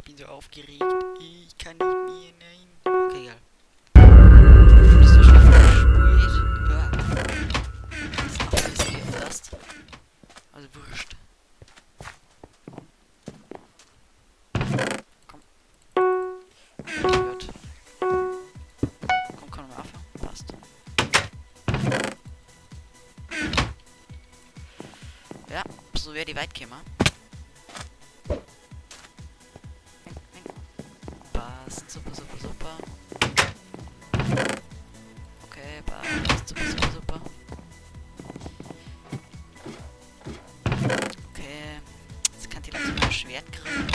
Ich bin so aufgeregt. Ich kann nicht mehr. Nein. Okay, egal. Ist das schon spät? Ja. Das ist noch ein bisschen gefasst. Also wurscht. Komm. Gut. Komm, kann man aufhören? Passt. Ja, so wäre die Weitkämmer. Passt, super, super, super. Okay, passt, super, super, super. Okay, jetzt kann die langsam mal ein Schwert kriegen.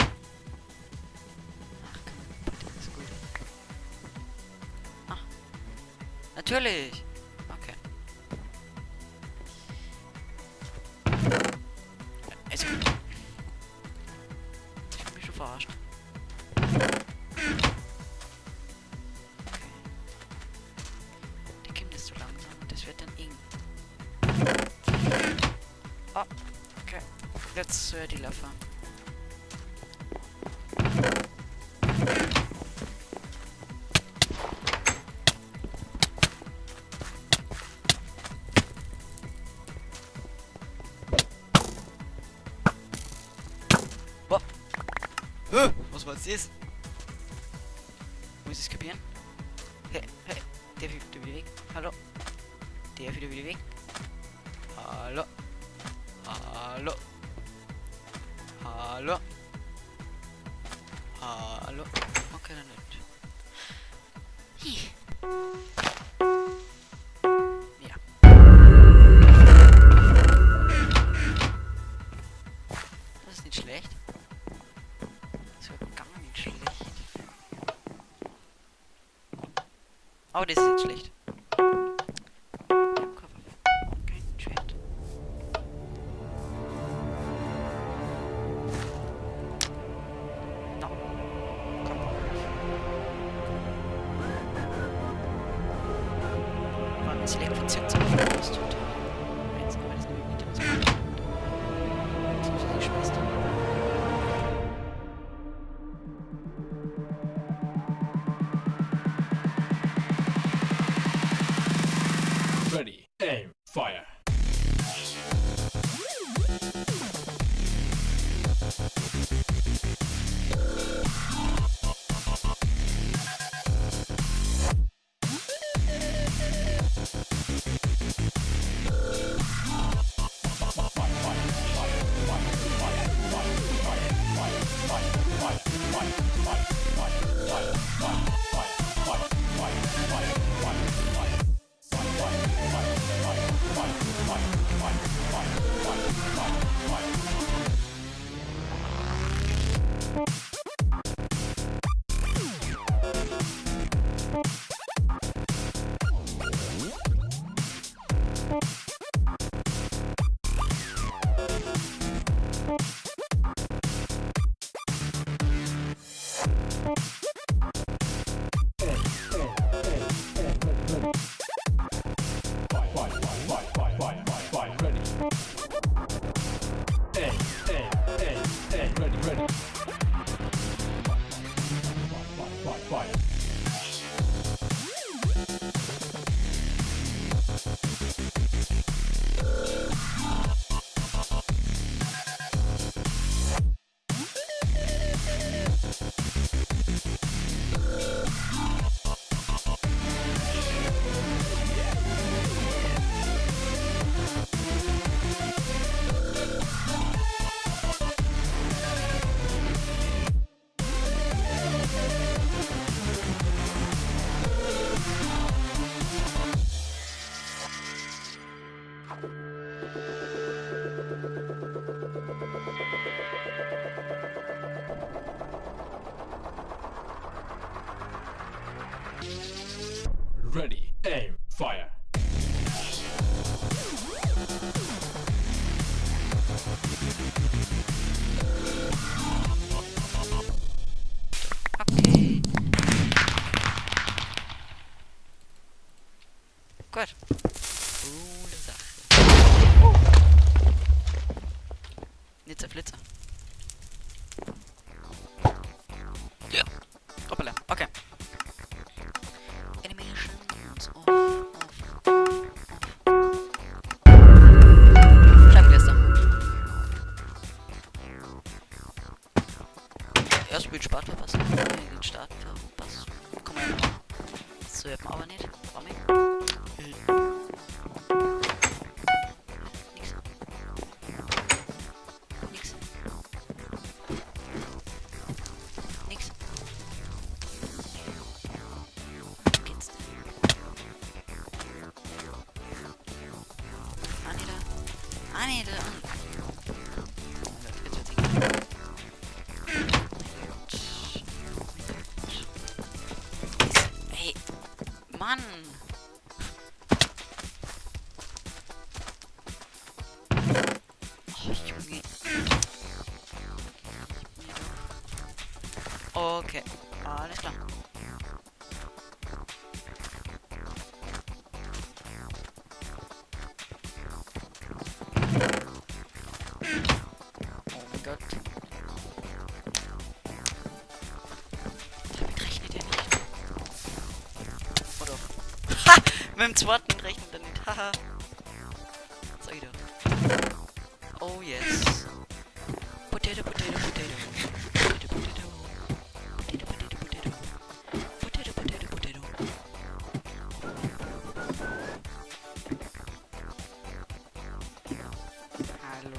Ach komm, das ist gut. Ah, natürlich! Okay. Also, ich bin mich schon verarscht. So langsam, das wird dann eng. Oh, okay. Jetzt die Löffel. Boah. Was war das? Muss ich es kapieren? Hey, hey, der wieder weg. Hallo? Der wieder weg. Hallo? Hallo? Hallo? Hallo? Okay, dann nicht. Hi. Ja. Das ist nicht schlecht. Das wird gar nicht schlecht. Aber das ist jetzt schlecht. Kein Schwert. No. Komm. Vor allem ist sie verzirkt, aber das tut. Jetzt aber das nicht mit uns machen. Das muss ich Schwester. Ready, aim, fire. Ready, aim, fire. Okay. Gut. Coole Sache. Nitzer Flitzer. Das wird Start verpasst. Den Start verpasst. Kann man ja machen. Das hört man aber nicht. Warum nicht? Nix. Nix. Nix. Geht's denn? Ah, nee, da. Ah, nee, da. Jetzt wird's egal. Hey, Mann! Oh, Junge. Okay, alles klar. Oh mein Gott. Damit rechnet er nicht. Oh doch. Ha! Mit dem zweiten rechnet er nicht. Haha. Sag ich doch. Oh yes. Potato, potato, potato. Potato, potato. Potato, potato, potato. Potato, potato, potato. Hallo.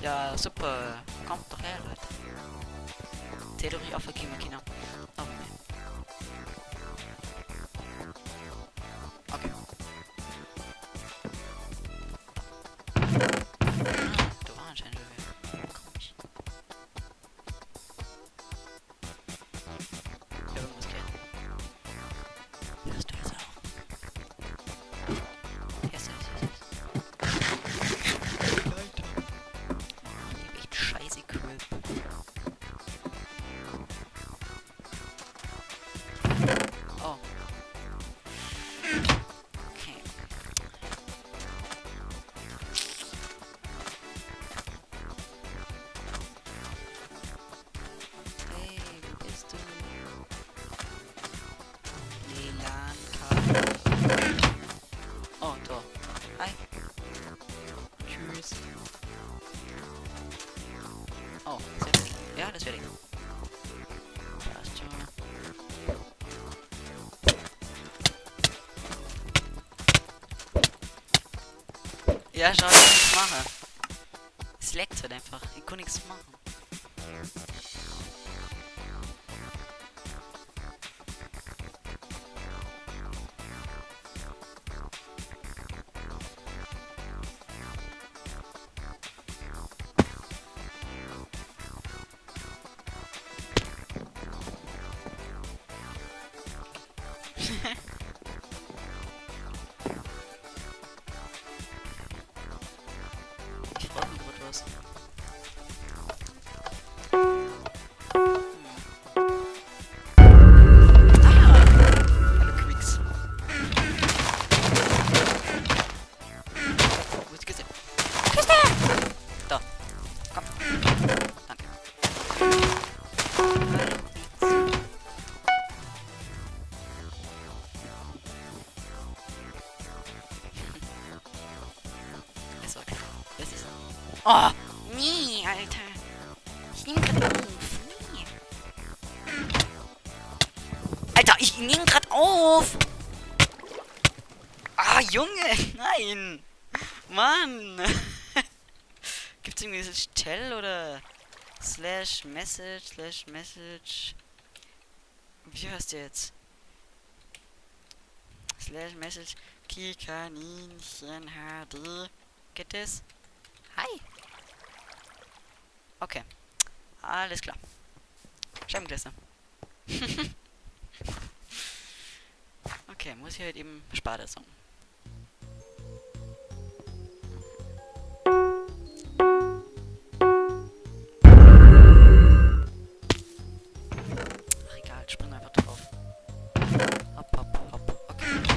Ja, super. Kommt doch her, Leute. Theorie aufgegeben, Kinder. Oh, nee. Okay. Da war anscheinend wer. Komisch. Irgendwas geht. Hörst du das auch? Yes. Leute. Die haben echt scheiße Equip. Oh. Okay. Hey, wo bist du? Lelanka. Oh, da. Hi. Tschüss. Oh, ist fertig. Ja, das ist fertig. Passt schon. Ja, schau, ich kann nichts machen. Es leckt halt einfach. Ich kann nichts machen. Ich frage mich gerade was. Hallo Quicks. Wo ist die Kiste? Kiste! Da. Komm. Danke. Hallo Quicks. Ist okay. Das ist. Oh! Nee, Alter. Ich nehme grad auf. Nee. Alter, ich nehme grad auf! Ah, Junge! Nein! Mann! Gibt's irgendwie das Tell oder /message? Wie heißt der jetzt? /message Kikaninchen HD. Geht das? Hi! Okay. Alles klar. Scheibenkleister. Okay, muss ich halt eben Sparta sagen. Ach egal, spring einfach drauf. Hopp, hopp, hopp. Okay.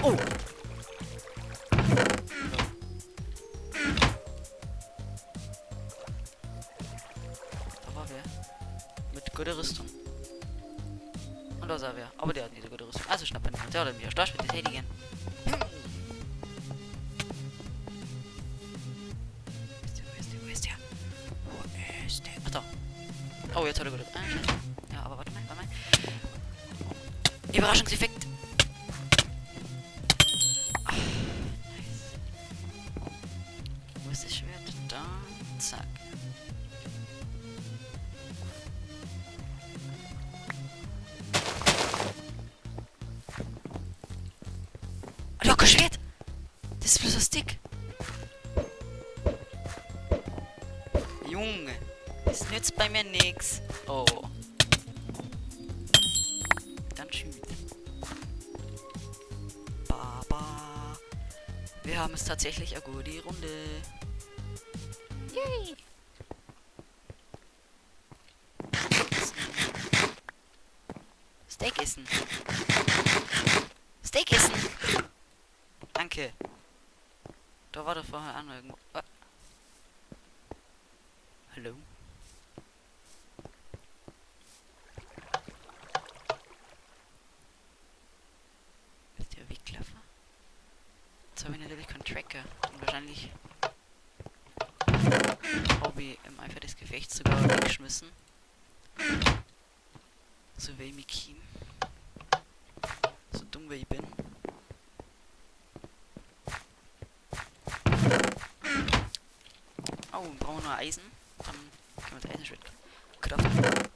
Oh! klar, dann wieder Start betätigen. Wo ist der? Ach da. Oh, jetzt hat er gut. Ah, scheiße. Ja, aber warte mal. Überraschungseffekt. Ah, nice. Wo ist das Schwert? Da. Zack. Locker Schwert! Das ist bloß ein Stick. Junge. Das nützt bei mir nix. Oh. Dann tschüss. Baba. Wir haben es tatsächlich eine gute Runde. Yay. Steak essen. Steak essen. Danke. Da war doch vorher an irgendwo. Ah. Hallo. Ist der Weglaufer? Jetzt habe ich natürlich keinen Tracker. Und wahrscheinlich habe ich im Eifer des Gefechts sogar weggeschmissen. So wie ich mich Kim. So dumm wie ich bin. Oh, brauchen wir nur Eisen. Dann können wir das Eisenschwert craften.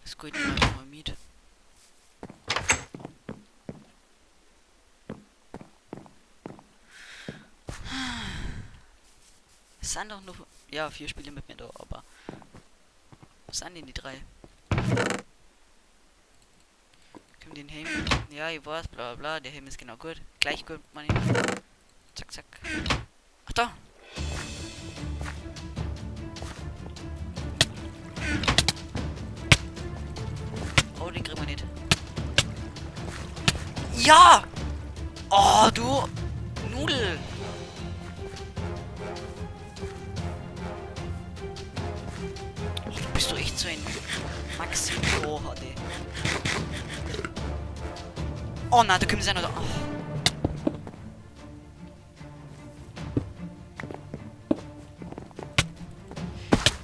Das geht nicht mal mit. Es sind doch nur, ja, 4 Spiele mit mir da, aber was sind denn die 3? Können den Helm? Ja, ich weiß, bla bla bla, der Helm ist genau gut. Gleich gut, meine ich. Zack, zack. Ach da! Oh, den kriegen wir nicht. Ja! Oh, du Nudel! Oh, du bist doch echt so ein Maxi Pro HD. Oh nein, du kommst ja noch da. Oh.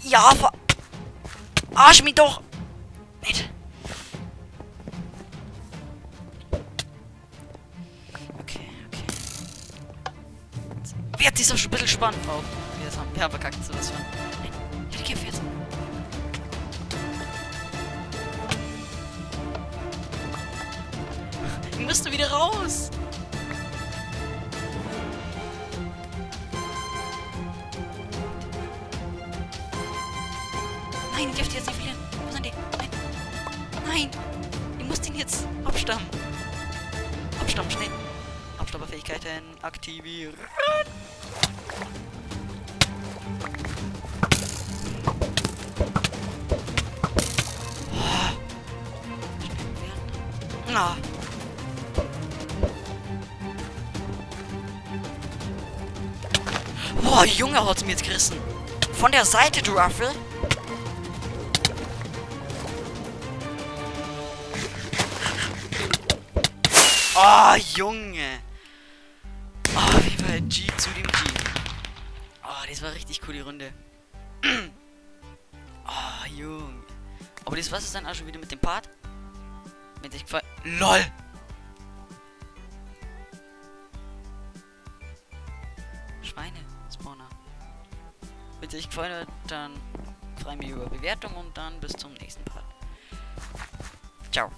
Ja, verarsch mich doch! Nicht! Okay. Wird ist doch schon ein bisschen spannend. Oh, wir haben verkackt, sowas von. Nein, ich kämpfe jetzt. Ich müsste wieder raus! Nein, ich darf die jetzt nicht verlieren. Wo sind die? Nein! Ich muss den jetzt abstammen. Abstammen, schnell. Abstammerfähigkeiten aktivieren. Na. Boah, Junge, hat's mir jetzt gerissen. Von der Seite, du Affel. Oh, Junge. Oh, wie bei G zu dem G. Oh, das war richtig cool, die Runde. Oh, Junge. Aber das war's dann auch schon wieder mit dem Part. Wenn sich gefallen... LOL! Schweine-Spawner. Wenn sich gefallen hat, dann freue ich mich über Bewertung und dann bis zum nächsten Part. Ciao.